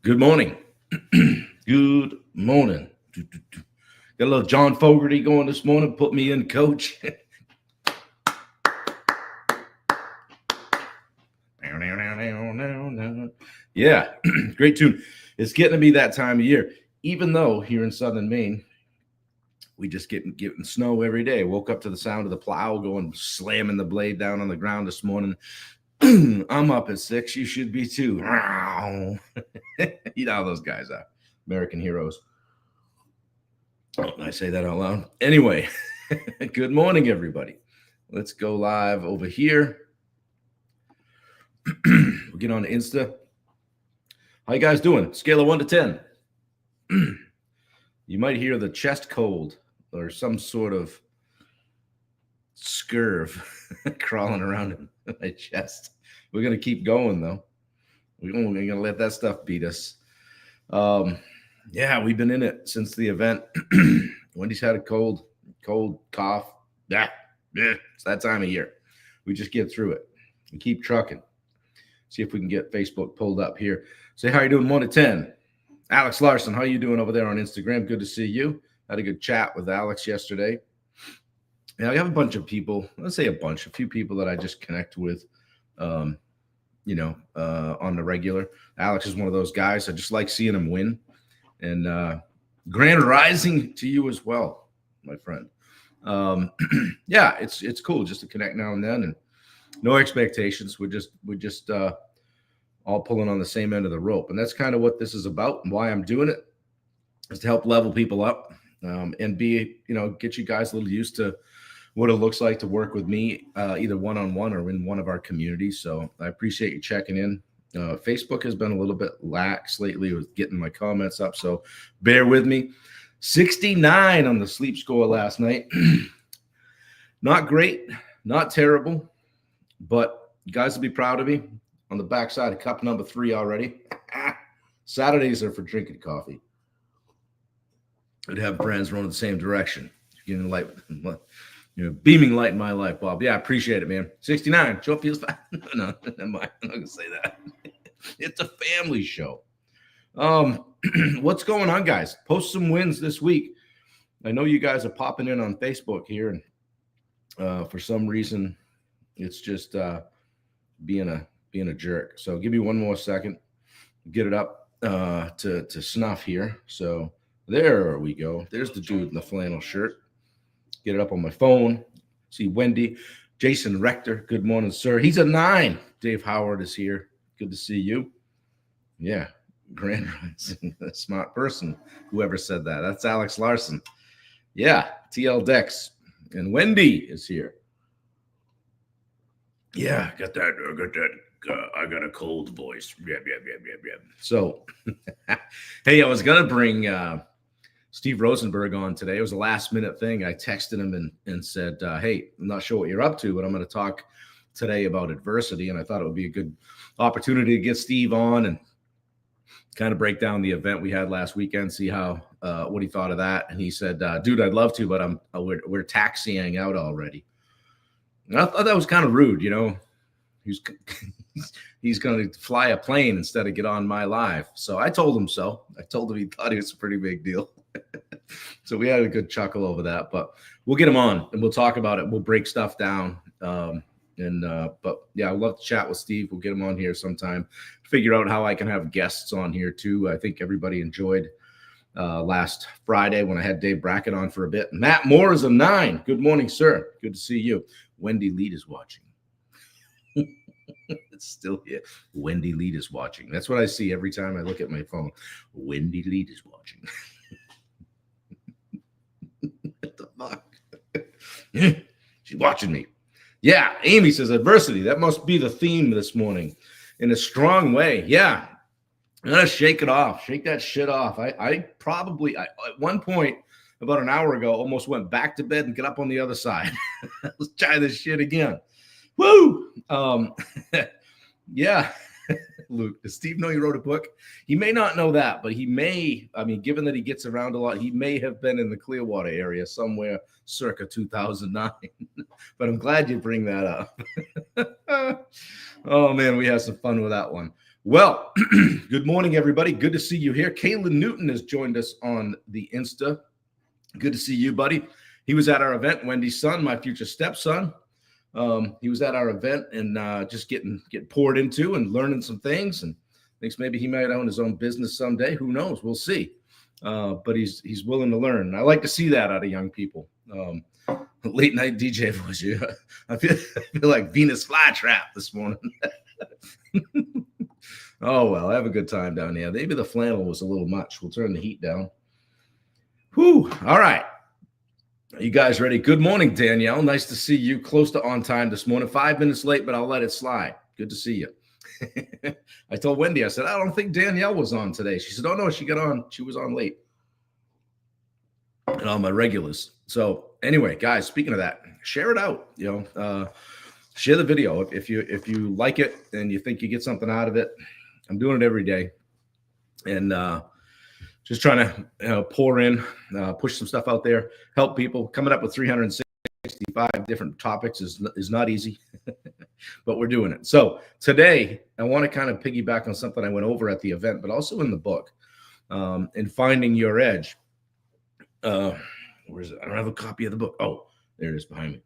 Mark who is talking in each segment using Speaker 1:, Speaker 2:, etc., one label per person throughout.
Speaker 1: Good morning. Good morning. Got a little John Fogerty going this morning. Put me in, coach. Yeah, great tune. It's getting to be that time of year. Even though here in southern Maine, we just getting snow every day. Woke up to the sound of the plow going slamming the blade down on the ground this morning. I'm up at 6. You should be too. You know how those guys are. American heroes. Oh, I say that out loud. Anyway, good morning, everybody. Let's go live over here. We'll get on Insta. How you guys doing? Scale of 1 to 10. You might hear the chest cold or some sort of scurv crawling around in my chest. We're going to keep going, though. We're going to let that stuff beat us. Yeah, we've been in it since the event. Wendy's had a cold cough. It's that time of year. We just get through it. We keep trucking. See if we can get Facebook pulled up here. Say, how you doing? 1 to 10. Alex Larson, how you doing over there on Instagram? Good to see you. Had a good chat with Alex yesterday. Yeah, I have a bunch of people. Let's say a few people that I just connect with, on the regular. Alex is one of those guys. I just like seeing him win. And grand rising to you as well, my friend. Yeah, it's cool just to connect now and then, and no expectations. We're just all pulling on the same end of the rope, and that's kind of what this is about, and why I'm doing it is to help level people up, and get you guys a little used to what it looks like to work with me, either one-on-one or in one of our communities. So I appreciate you checking in. Facebook has been a little bit lax lately with getting my comments up, so bear with me. 69 on the sleep score last night. Not great, not terrible, but you guys will be proud of me. On the backside of cup number 3 already. Saturdays are for drinking coffee. I'd have friends run in the same direction. Getting light, beaming light in my life, Bob. Yeah, I appreciate it, man. 69. Joe feels fine. No, never mind. I'm not gonna say that. It's a family show. What's going on, guys? Post some wins this week. I know you guys are popping in on Facebook here, and for some reason, it's just being a jerk. So give me one more second. Get it up to snuff here. So there we go. There's the dude in the flannel shirt. Get it up on my phone. See Wendy. Jason Rector. Good morning, sir. He's a 9. Dave Howard is here. Good to see you. Yeah. Grand rising. Smart person. Whoever said that. That's Alex Larson. Yeah. TL Dex. And Wendy is here. Yeah. Got that. I got a cold voice. Yeah. So, hey, I was going to bring Steve Rosenberg on today. It was a last minute thing. I texted him and said, hey, I'm not sure what you're up to, but I'm going to talk today about adversity. And I thought it would be a good opportunity to get Steve on and kind of break down the event we had last weekend, see how what he thought of that. And he said, dude, I'd love to, but we're taxiing out already. And I thought that was kind of rude, He's going to fly a plane instead of get on my live. So I told him so. I told him he thought it was a pretty big deal. So we had a good chuckle over that, but we'll get him on and we'll talk about it. We'll break stuff down. But yeah, I'd love to chat with Steve. We'll get him on here sometime, figure out how I can have guests on here too. I think everybody enjoyed last Friday when I had Dave Brackett on for a bit. Matt Moore is a 9. Good morning, sir. Good to see you. Wendy Lead is watching. It's still here. Wendy Lead is watching. That's what I see every time I look at my phone. Wendy Lead is watching. What the fuck? She's watching me. Yeah, Amy says adversity. That must be the theme this morning in a strong way. Yeah, I'm going to shake it off. Shake that shit off. I probably, at one point about an hour ago, almost went back to bed and get up on the other side. Let's try this shit again. Woo! Yeah. Luke, does Steve know you wrote a book? He may not know that, but he may, I mean, given that he gets around a lot, he may have been in the Clearwater area somewhere circa 2009. But I'm glad you bring that up. Oh, man, we had some fun with that one. Well, good morning, everybody. Good to see you here. Kalen Newton has joined us on the Insta. Good to see you, buddy. He was at our event, Wendy's son, my future stepson. He was at our event and just getting poured into and learning some things, and thinks maybe he might own his own business someday. Who knows? We'll see. But he's willing to learn. And I like to see that out of young people. Late night DJ voice. I feel like Venus flytrap this morning. Oh well, have a good time down here. Maybe the flannel was a little much. We'll turn the heat down. Whew. All right. Are you guys ready? Good morning, Danielle. Nice to see you. Close to on time this morning. 5 minutes late, but I'll let it slide. Good to see you. I told Wendy, I said, I don't think Danielle was on today. She said, oh, no, she got on. She was on late. And all my regulars. So anyway, guys, speaking of that, share it out. Share the video. If you like it and you think you get something out of it. I'm doing it every day. And just trying to pour in, push some stuff out there, help people. Coming up with 365 different topics is not easy, but we're doing it. So today, I want to kind of piggyback on something I went over at the event, but also in the book, in Finding Your Edge. Where is it? I don't have a copy of the book. Oh, there it is behind me.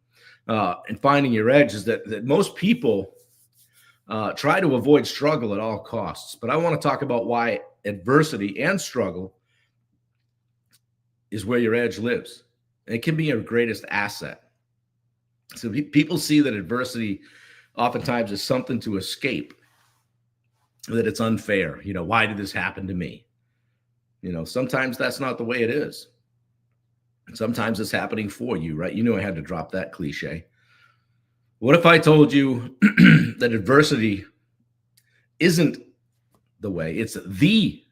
Speaker 1: In Finding Your Edge is that most people try to avoid struggle at all costs. But I want to talk about why adversity and struggle is where your edge lives. It can be your greatest asset. So people see that adversity oftentimes is something to escape, that it's unfair. Why did this happen to me? Sometimes that's not the way it is. Sometimes it's happening for you, right? You knew I had to drop that cliche. What if I told you that adversity isn't the way, it's the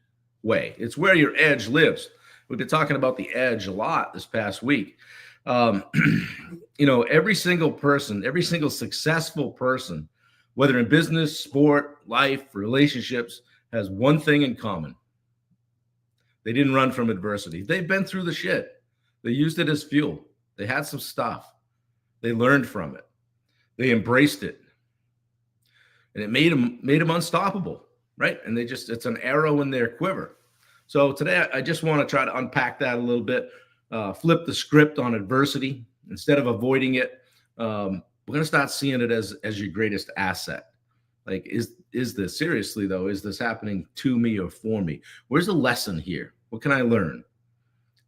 Speaker 1: way. It's where your edge lives. We've been talking about the edge a lot this past week. Every single person, every single successful person, whether in business, sport, life, relationships, has one thing in common. They didn't run from adversity. They've been through the shit. They used it as fuel. They had some stuff. They learned from it. They embraced it. And it made them unstoppable, right? And it's an arrow in their quiver. So today I just want to try to unpack that a little bit, flip the script on adversity. Instead of avoiding it, we're going to start seeing it as your greatest asset. Like, is this, seriously though, is this happening to me or for me? Where's the lesson here? What can I learn?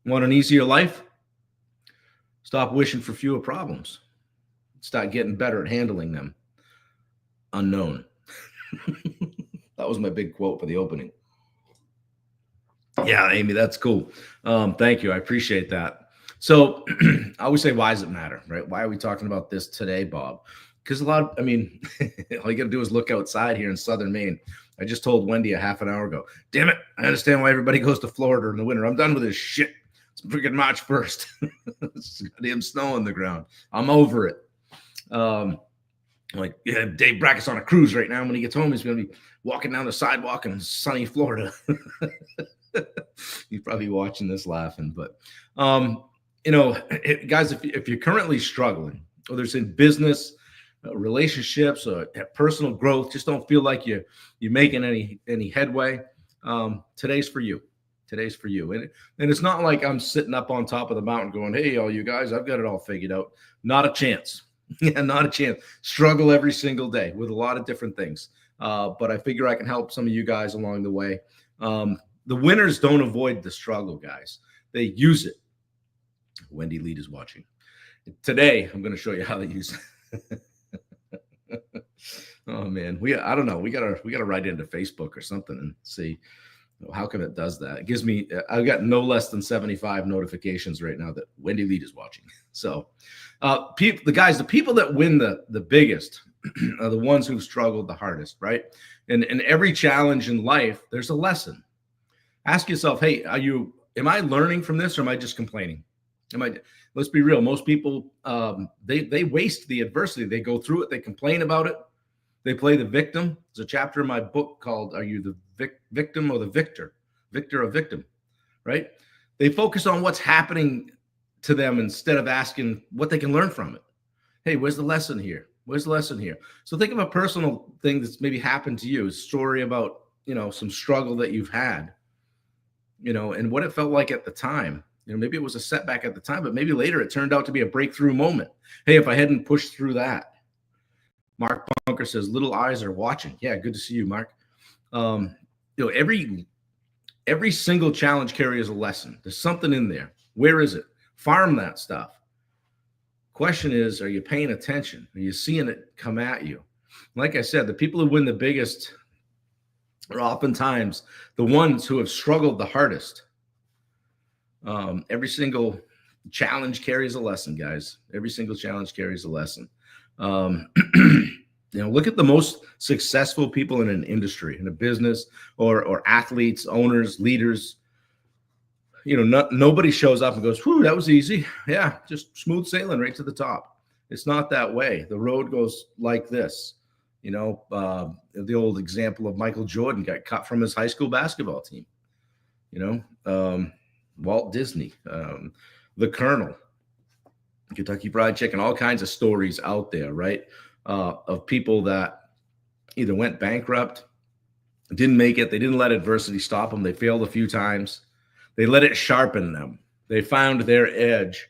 Speaker 1: Want an easier life? Stop wishing for fewer problems. Start getting better at handling them. Unknown. That was my big quote for the opening. Yeah, Amy, that's cool. Thank you. I appreciate that. So I always say, why does it matter, right? Why are we talking about this today, Bob? Because all you got to do is look outside here in Southern Maine. I just told Wendy a half an hour ago, damn it, I understand why everybody goes to Florida in the winter. I'm done with this shit. It's freaking March 1st. It's goddamn snow on the ground. I'm over it. Dave Brackett's on a cruise right now. When he gets home, he's going to be walking down the sidewalk in sunny Florida. He's probably watching this laughing, but guys, if you're currently struggling, whether it's in business, relationships, or personal growth, just don't feel like you're making any headway, today's for you. Today's for you. And it's not like I'm sitting up on top of the mountain going, hey, all you guys, I've got it all figured out. Not a chance. Yeah, not a chance. Struggle every single day with a lot of different things. But I figure I can help some of you guys along the way. The winners don't avoid the struggle, guys. They use it. Wendy Lead is watching. Today, I'm going to show you how to use it. Oh man, I don't know. We gotta write into Facebook or something and see how come it does that. It gives me, I've got no less than 75 notifications right now that Wendy Lead is watching. So the people that win the biggest are the ones who've struggled the hardest, right? And in every challenge in life, there's a lesson. Ask yourself, hey, am I learning from this or am I just complaining? Let's be real. Most people, they waste the adversity. They go through it. They complain about it. They play the victim. There's a chapter in my book called "Are You the Victim or the Victor?" Victor or victim, right? They focus on what's happening to them instead of asking what they can learn from it. Hey, where's the lesson here? Where's the lesson here? So think of a personal thing that's maybe happened to you, a story about, some struggle that you've had, and what it felt like at the time. Maybe it was a setback at the time, but maybe later it turned out to be a breakthrough moment. Hey, if I hadn't pushed through that. Mark Bunker says, little eyes are watching. Yeah, good to see you, Mark. Every single challenge carries a lesson. There's something in there. Where is it? Farm that stuff. Question is, are you paying attention? Are you seeing it come at you? Like I said, the people who win the biggest are oftentimes the ones who have struggled the hardest. Every single challenge carries a lesson, guys. Every single challenge carries a lesson. Look at the most successful people in an industry, in a business, or athletes, owners, leaders. Nobody shows up and goes, whew, that was easy. Yeah, just smooth sailing right to the top. It's not that way. The road goes like this. The old example of Michael Jordan got cut from his high school basketball team. Walt Disney, the Colonel, Kentucky Fried Chicken, all kinds of stories out there, right? Of people that either went bankrupt, didn't make it. They didn't let adversity stop them. They failed a few times. They let it sharpen them. They found their edge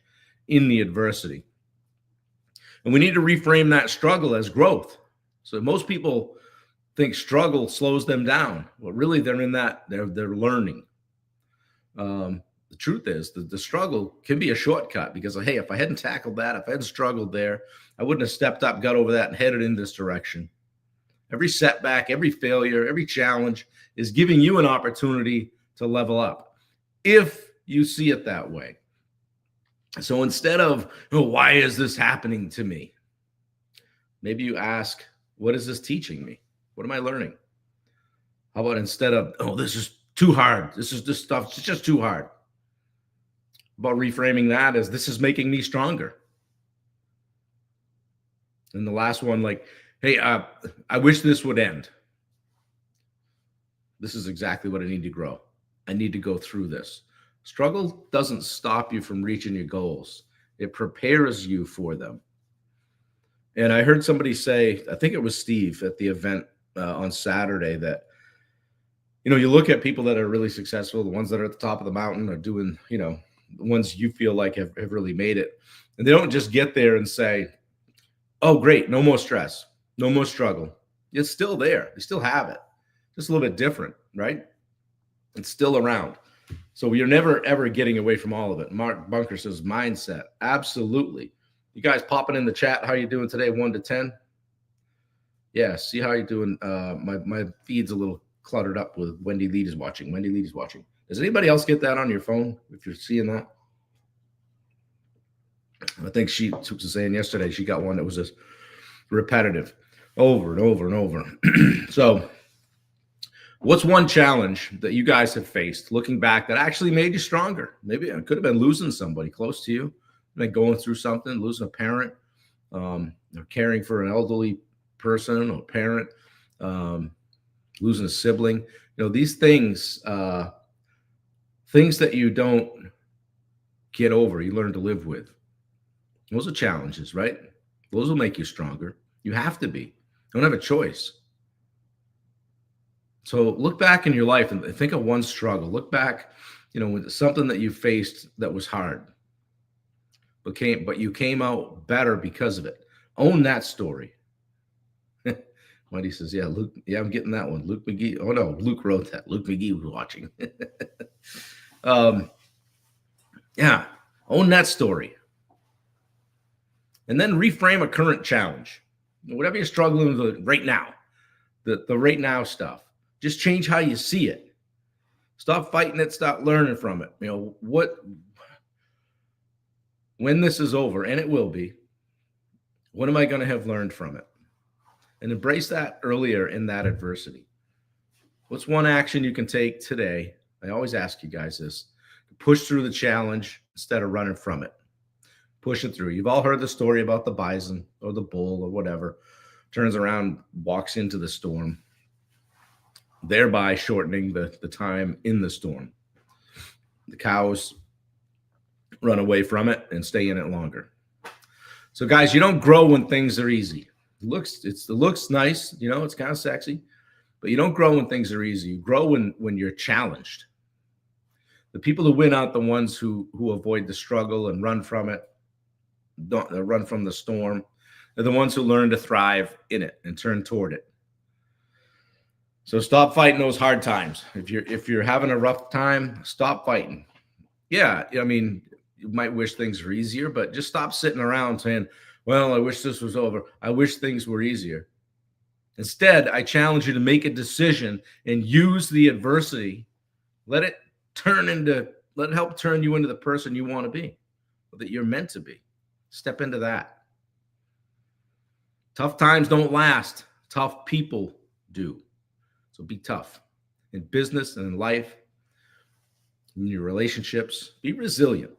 Speaker 1: in the adversity. And we need to reframe that struggle as growth. So most people think struggle slows them down. Well, really, they're in that, they're learning. The truth is that the struggle can be a shortcut because, hey, if I hadn't tackled that, if I hadn't struggled there, I wouldn't have stepped up, got over that, and headed in this direction. Every setback, every failure, every challenge is giving you an opportunity to level up if you see it that way. So instead of, why is this happening to me? Maybe you ask, what is this teaching me? What am I learning? How about instead of, this is too hard. This stuff, it's just too hard. About reframing that as, this is making me stronger. And the last one, like, hey, I wish this would end. This is exactly what I need to grow. I need to go through this. Struggle doesn't stop you from reaching your goals. It prepares you for them. And I heard somebody say, I think it was Steve at the event on Saturday, that, you look at people that are really successful, the ones that are at the top of the mountain are doing, the ones you feel like have really made it. And they don't just get there and say, oh, great, no more stress, no more struggle. It's still there. They still have it. Just a little bit different, right? It's still around. So you're never, ever getting away from all of it. Mark Bunker says mindset. Absolutely. You guys popping in the chat. How you doing today? 1 to 10. Yeah. See how you're doing. My feed's a little cluttered up with Wendy Lead is watching. Wendy Lead is watching. Does anybody else get that on your phone? If you're seeing that, I think she was saying yesterday, she got one that was just repetitive over and over and over. So what's one challenge that you guys have faced looking back that actually made you stronger? Maybe it could have been losing somebody close to you, like going through something, losing a parent, or caring for an elderly person or parent, losing a sibling. These things, things that you don't get over, you learn to live with. Those are challenges, right? Those will make you stronger. You have to be. You don't have a choice. So look back in your life and think of one struggle. Look back, with something that you faced that was hard, but you came out better because of it. Own that story. Wendy says, yeah, Luke. Yeah, I'm getting that one. Luke McGee. Oh no, Luke wrote that. Luke McGee was watching. Yeah, own that story. And then reframe a current challenge. Whatever you're struggling with right now, the right now stuff. Just change how you see it. Stop fighting it. Stop learning from it. When this is over, and it will be, what am I going to have learned from it? And embrace that earlier in that adversity. What's one action you can take today? I always ask you guys this: push through the challenge instead of running from it. Push it through. You've all heard the story about the bison or the bull or whatever, turns around, walks into the storm, thereby shortening the time in the storm. The cows run away from it and stay in it longer. So guys, you don't grow when things are easy. It looks nice, it's kind of sexy, but you don't grow when things are easy. You grow when you're challenged. The people who win out the ones who avoid the struggle and run from it, don't run from the storm. They're the ones who learn to thrive in it and turn toward it. So stop fighting those hard times. If you're having a rough time, stop fighting. Yeah, I mean, you might wish things were easier, but just stop sitting around saying, well, I wish this was over. I wish things were easier. Instead, I challenge you to make a decision and use the adversity. Let it help turn you into the person you want to be, that you're meant to be. Step into that. Tough times don't last. Tough people do. So be tough in business and in life, in your relationships. Be resilient.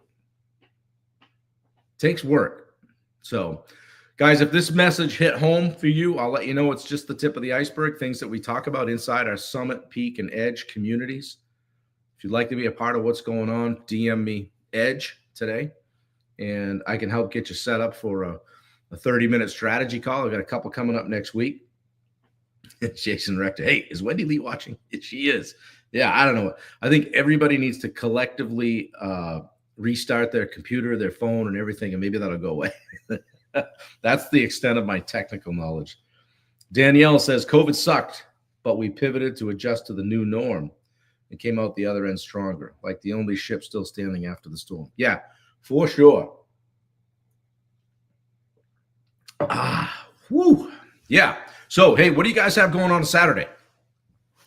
Speaker 1: It takes work. So, guys, if this message hit home for you, I'll let you know it's just the tip of the iceberg, things that we talk about inside our Summit, Peak, and Edge communities. If you'd like to be a part of what's going on, DM me Edge today, and I can help get you set up for a 30-minute strategy call. I've got a couple coming up next week. Jason Rector, hey, is Wendy Lee watching? She is. Yeah, I don't know. I think everybody needs to collectively restart their computer, their phone, and everything, and maybe that'll go away. That's the extent of my technical knowledge. Danielle says, COVID sucked, but we pivoted to adjust to the new norm and came out the other end stronger, like the only ship still standing after the storm. Yeah, for sure. Whoo. Yeah. So, hey, what do you guys have going on Saturday?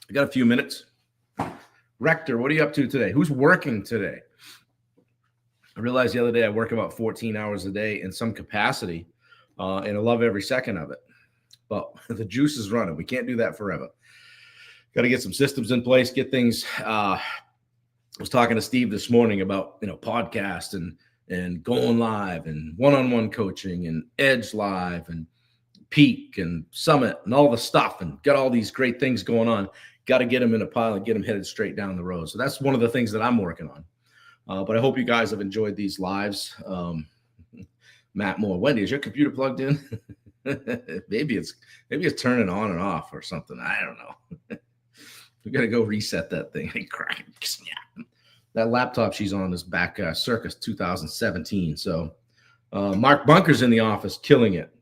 Speaker 1: I got a few minutes. Rector, what are you up to today? Who's working today? I realized the other day I work about 14 hours a day in some capacity, and I love every second of it. But the juice is running. We can't do that forever. Got to get some systems in place, get things. I was talking to Steve this morning about, podcast and going live and one-on-one coaching and Edge Live and Peak and Summit and all the stuff, and got all these great things going on. Got to get them in a pile and get them headed straight down the road. So that's one of the things that I'm working on. But I hope you guys have enjoyed these lives. Matt Moore, Wendy, is your computer plugged in? maybe it's turning on and off or something. I don't know. We got to go reset that thing. That laptop she's on is back circa 2017. So Mark Bunker's in the office, killing it.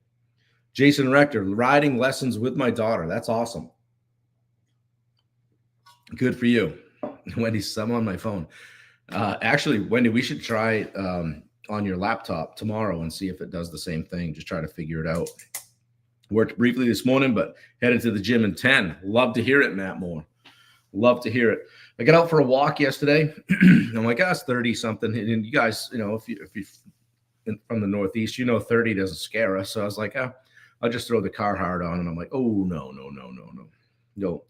Speaker 1: Jason Rector, riding lessons with my daughter. That's awesome. Good for you. Wendy, I'm on my phone. Actually, Wendy, we should try on your laptop tomorrow and see if it does the same thing. Just try to figure it out. Worked briefly this morning, but headed to the gym in 10. Love to hear it, Matt Moore. Love to hear it. I got out for a walk yesterday. I'm like, it's 30 something. And you guys, if you're from the Northeast, 30 doesn't scare us. So I was like, I'll just throw the Carhartt on. And I'm like, oh, no.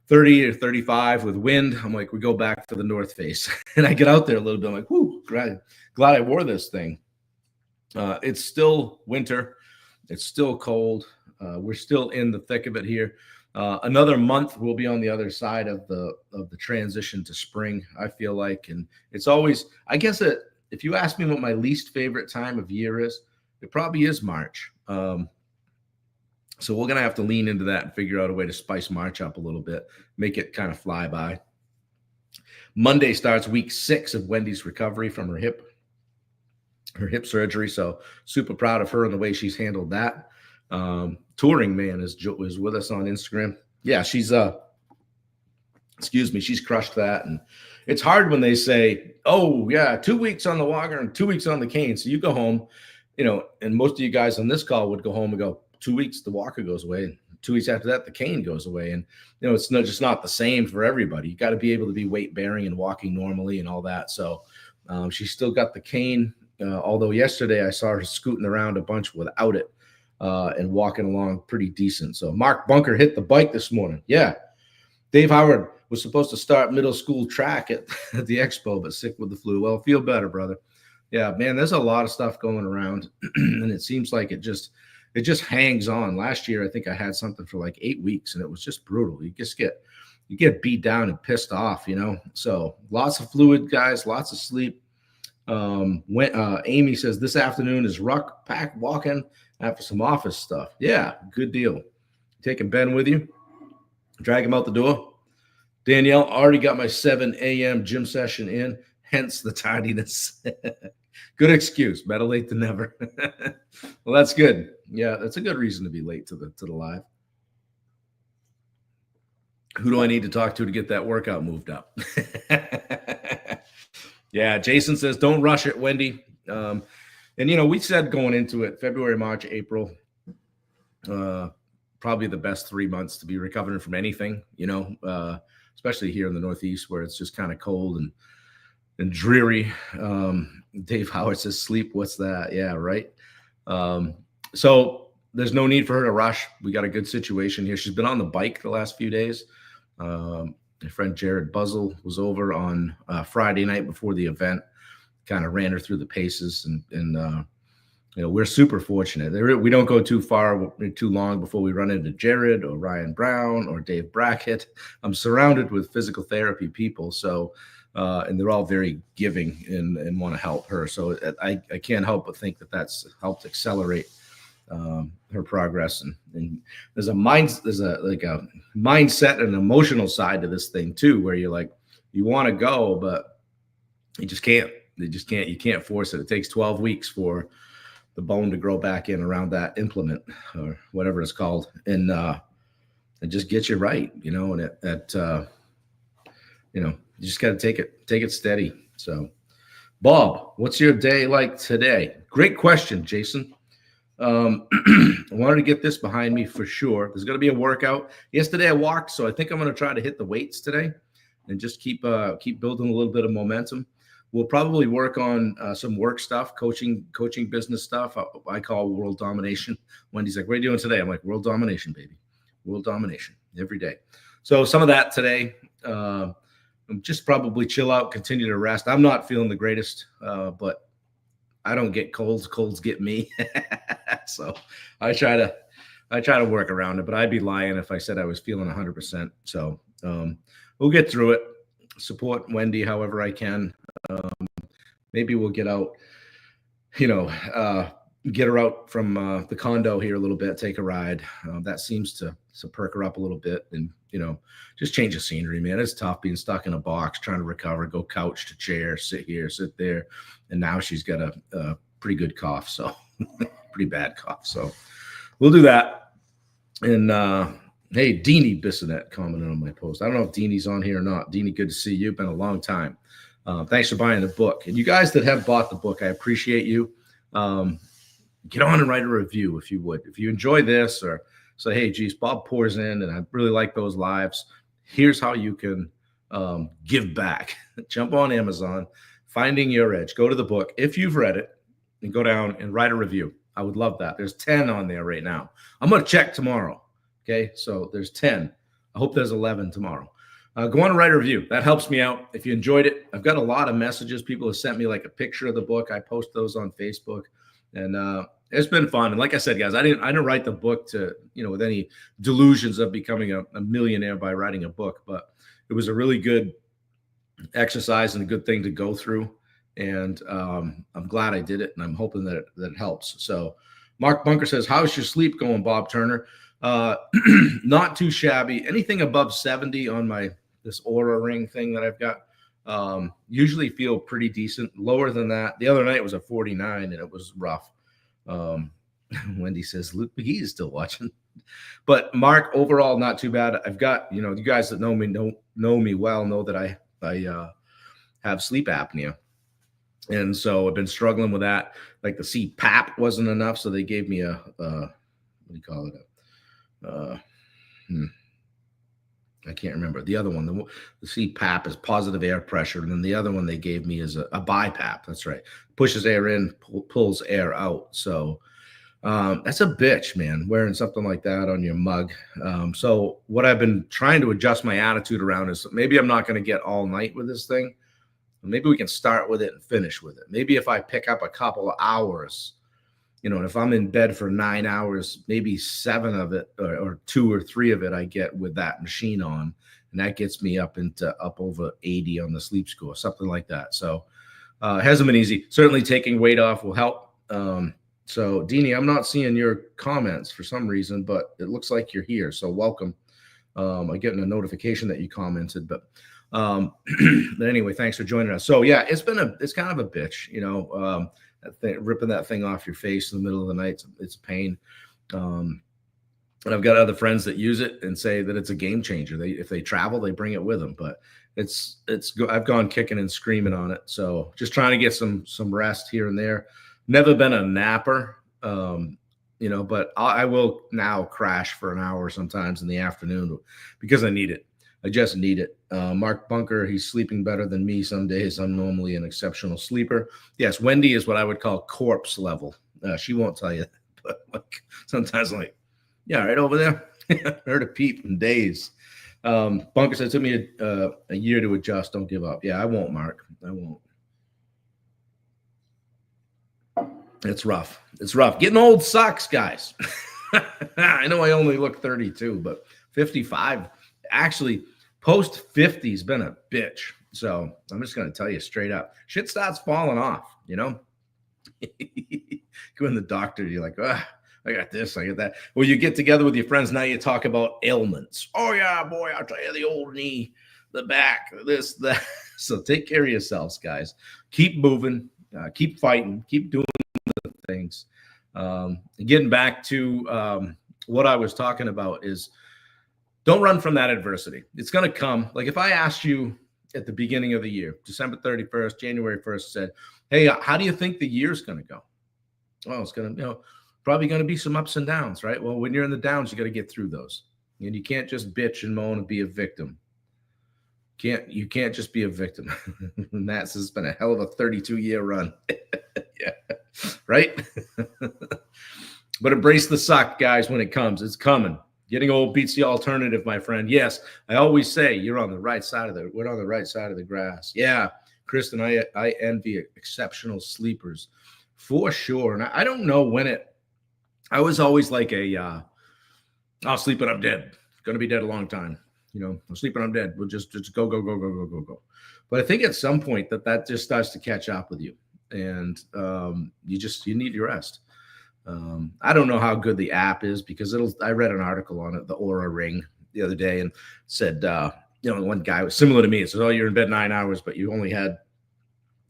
Speaker 1: 30 or 35 with wind. I'm like, we go back to the North Face. And I get out there a little bit. I'm like, whoo, glad I wore this thing. It's still winter. It's still cold. We're still in the thick of it here. Another month we'll be on the other side of the transition to spring, I feel like. And it's always, I guess if you ask me what my least favorite time of year is, it probably is March. So we're going to have to lean into that and figure out a way to spice March up a little bit, make it kind of fly by. Monday starts week 6 of Wendy's recovery from her hip surgery. So super proud of her and the way she's handled that. Touring Man is with us on Instagram. Yeah, she's crushed that. And it's hard when they say, oh yeah, 2 weeks on the walker and 2 weeks on the cane. So you go home, and most of you guys on this call would go home and go, 2 weeks, the walker goes away. And 2 weeks after that, the cane goes away. And, it's just not the same for everybody. You got to be able to be weight bearing and walking normally and all that. So she's still got the cane. Although yesterday I saw her scooting around a bunch without it and walking along pretty decent. So Mark Bunker hit the bike this morning. Yeah. Dave Howard was supposed to start middle school track at the expo, but sick with the flu. Well, feel better, brother. Yeah, man, there's a lot of stuff going around. And it seems like it just it just hangs on. Last year, I think I had something for like 8 weeks, and it was just brutal. You get beat down and pissed off, you know. So lots of fluid, guys, lots of sleep. Amy says this afternoon is ruck pack walking after some office stuff. Yeah, good deal. Taking Ben with you, drag him out the door. Danielle, already got my 7 a.m. gym session in, hence the tardiness. Good excuse. Better late than never. Well, that's good. Yeah, that's a good reason to be late to the live. Who do I need to talk to get that workout moved up? Yeah, Jason says, don't rush it, Wendy. And, you know, we said going into it, February, March, April, probably the best 3 months to be recovering from anything, you know, especially here in the Northeast where it's just kind of cold and dreary. Dave Howard says, sleep, what's that? Yeah, right. So there's no need for her to rush. We got a good situation here. She's been on the bike the last few days. My friend Jared Buzzle was over on Friday night before the event, kind of ran her through the paces, and you know, we're super fortunate. We don't go too long before we run into Jared or Ryan Brown or Dave Brackett. I'm surrounded with physical therapy people, so and they're all very giving and want to help her. So I can't help but think that that's helped accelerate her progress. And there's a mindset and emotional side to this thing too, where you're like, you want to go, but you just can't. You can't force it. It takes 12 weeks for the bone to grow back in around that implement or whatever it's called, and just get you right, you know. And you know, you just got to take it steady. So, Bob, what's your day like today? Great question, Jason. I wanted to get this behind me for sure. There's going to be a workout. Yesterday I walked, so I think I'm going to try to hit the weights today and just keep building a little bit of momentum. We'll probably work on some work stuff, coaching business stuff. I call world domination. Wendy's like, what are you doing today? I'm like, world domination, baby. World domination every day. So some of that today. Just probably chill out, continue to rest. I'm not feeling the greatest, but I don't get colds. Colds get me. So I try to work around it, but I'd be lying if I said I was feeling 100%. So we'll get through it. Support Wendy however I can. Maybe we'll get out, you know, get her out from the condo here a little bit, take a ride. That seems to perk her up a little bit, and, you know, just change the scenery, man. It's tough being stuck in a box, trying to recover, go couch to chair, sit here, sit there. And now she's got a pretty good cough. So pretty bad cough. So we'll do that. And hey, Deanie Bissonette commented on my post. I don't know if Deanie's on here or not. Deanie, good to see you. Been a long time. Thanks for buying the book. And you guys that have bought the book, I appreciate you. Get on and write a review if you would. If you enjoy this, or say, hey, geez, Bob pours in and I really like those lives. Here's how you can give back. Jump on Amazon, Finding Your Edge. Go to the book if you've read it, and go down and write a review. I would love that. There's 10 on there right now. I'm going to check tomorrow. Okay, so there's 10. I hope there's 11 tomorrow. Go on and write a review. That helps me out. If you enjoyed it, I've got a lot of messages. People have sent me like a picture of the book. I post those on Facebook, and it's been fun. And like I said, guys, I didn't write the book to, you know, with any delusions of becoming a millionaire by writing a book, but it was a really good exercise and a good thing to go through. And I'm glad I did it, and I'm hoping that it helps. So Mark Bunker says, how's your sleep going, Bob Turner? Not too shabby. Anything above 70 on this Oura ring thing that I've got, usually feel pretty decent. Lower than that, the other night was a 49 and it was rough. Wendy says Luke McGee is still watching, but Mark, overall not too bad. I've got, you know, you guys that know me well know that I have sleep apnea, and so I've been struggling with that. Like the CPAP wasn't enough, so they gave me a what do you call it? I can't remember the other one. The CPAP is positive air pressure, and then the other one they gave me is a BiPAP. That's right, pushes air in, pulls air out. So that's a bitch, man, wearing something like that on your mug. So what I've been trying to adjust my attitude around is maybe I'm not going to get all night with this thing. Maybe we can start with it and finish with it. Maybe if I pick up a couple of hours And if I'm in bed for 9 hours, maybe 7 of it or 2 or 3 of it I get with that machine on, and that gets me up over 80 on the sleep score, something like that. So it hasn't been easy. Certainly taking weight off will help. So Deanie, I'm not seeing your comments for some reason, but it looks like you're here. So welcome. I'm getting a notification that you commented, but but anyway, thanks for joining us. So yeah, it's kind of a bitch, that thing, ripping that thing off your face in the middle of the night. It's a pain. And I've got other friends that use it and say that it's a game changer. If they travel, they bring it with them, but I've gone kicking and screaming on it. So just trying to get some rest here and there. Never been a napper, but I will now crash for an hour sometimes in the afternoon because I need it. I just need it. Mark Bunker, he's sleeping better than me some days. I'm normally an exceptional sleeper. Yes, Wendy is what I would call corpse level. She won't tell you, but sometimes I'm like, yeah, right over there. Heard a peep in days. Bunker said it took me a year to adjust. Don't give up. Yeah, I won't, Mark. I won't. It's rough. It's rough. Getting old sucks, guys. I know I only look 32, but 55. Actually, post 50 has been a bitch. So I'm just going to tell you straight up. Shit starts falling off, Go in the doctor, you're like, I got this, I got that. Well, you get together with your friends, now you talk about ailments. Oh, yeah, boy, I'll tell you, the old knee, the back, this, that. So take care of yourselves, guys. Keep moving, keep fighting, keep doing things. Getting back to what I was talking about is don't run from that adversity. It's going to come. Like if I asked you at the beginning of the year, December 31st, January 1st, said, hey, how do you think the year's going to go? Well, it's going to, probably going to be some ups and downs, right? Well, when you're in the downs, you got to get through those. And you can't just bitch and moan and be a victim. You can't just be a victim. And that's been a hell of a 32-year run. Yeah. Right? But embrace the suck, guys, when it comes. It's coming. Getting old beats the alternative, my friend. Yes, I always say we're on the right side of the grass. Yeah, Kristen, I envy exceptional sleepers for sure. And I don't know when I was always like I'll sleep and I'm dead. Going to be dead a long time. I'm sleeping, I'm dead. We'll just go. But I think at some point that just starts to catch up with you. And you need your rest. I don't know how good the app is because I read an article on it, the Aura Ring, the other day, and said, one guy was similar to me. It says, oh, you're in bed 9 hours, but you only had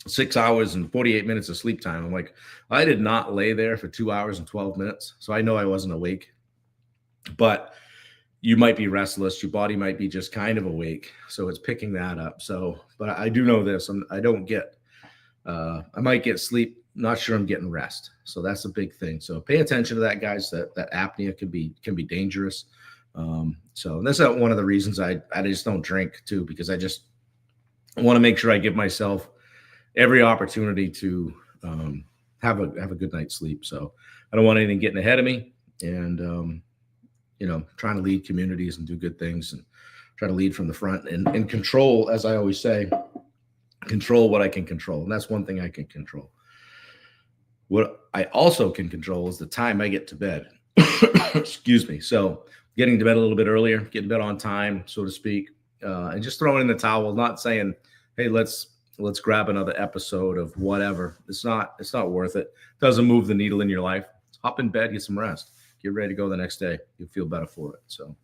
Speaker 1: 6 hours and 48 minutes of sleep time. I'm like, I did not lay there for 2 hours and 12 minutes. So I know I wasn't awake, but you might be restless. Your body might be just kind of awake. So it's picking that up. So, but I do know this, I might get sleep. Not sure I'm getting rest. So that's a big thing. So pay attention to that, guys. That apnea can be dangerous. So that's one of the reasons I just don't drink too, because I just want to make sure I give myself every opportunity to have a good night's sleep. So I don't want anything getting ahead of me, and trying to lead communities and do good things and try to lead from the front and control, as I always say, control what I can control. And that's one thing I can control. What I also can control is the time I get to bed. Excuse me. So getting to bed a little bit earlier, getting to bed on time, so to speak, and just throwing in the towel, not saying, hey, let's grab another episode of whatever. It's not worth it. It doesn't move the needle in your life. Hop in bed, get some rest. Get ready to go the next day. You'll feel better for it. So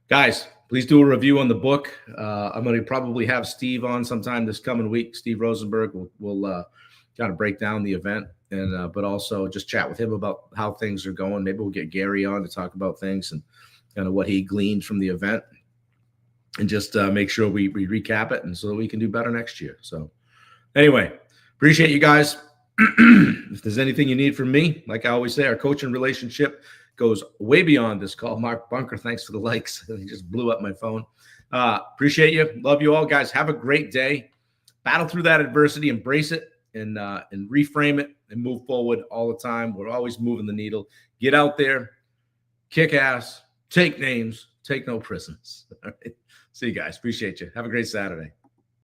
Speaker 1: guys, please do a review on the book. I'm going to probably have Steve on sometime this coming week. Steve Rosenberg will kind of break down the event, and but also just chat with him about how things are going. Maybe we'll get Gary on to talk about things and kind of what he gleaned from the event, and just make sure we recap it, and so that we can do better next year. So anyway, appreciate you guys. If there's anything you need from me, like I always say, our coaching relationship goes way beyond this call. Mark Bunker, thanks for the likes. He just blew up my phone. Appreciate you. Love you all, guys. Have a great day. Battle through that adversity, embrace it, and reframe it and move forward all the time. We're always moving the needle. Get out there, kick ass, take names, take no prisoners. All right. See you guys. Appreciate you. Have a great Saturday.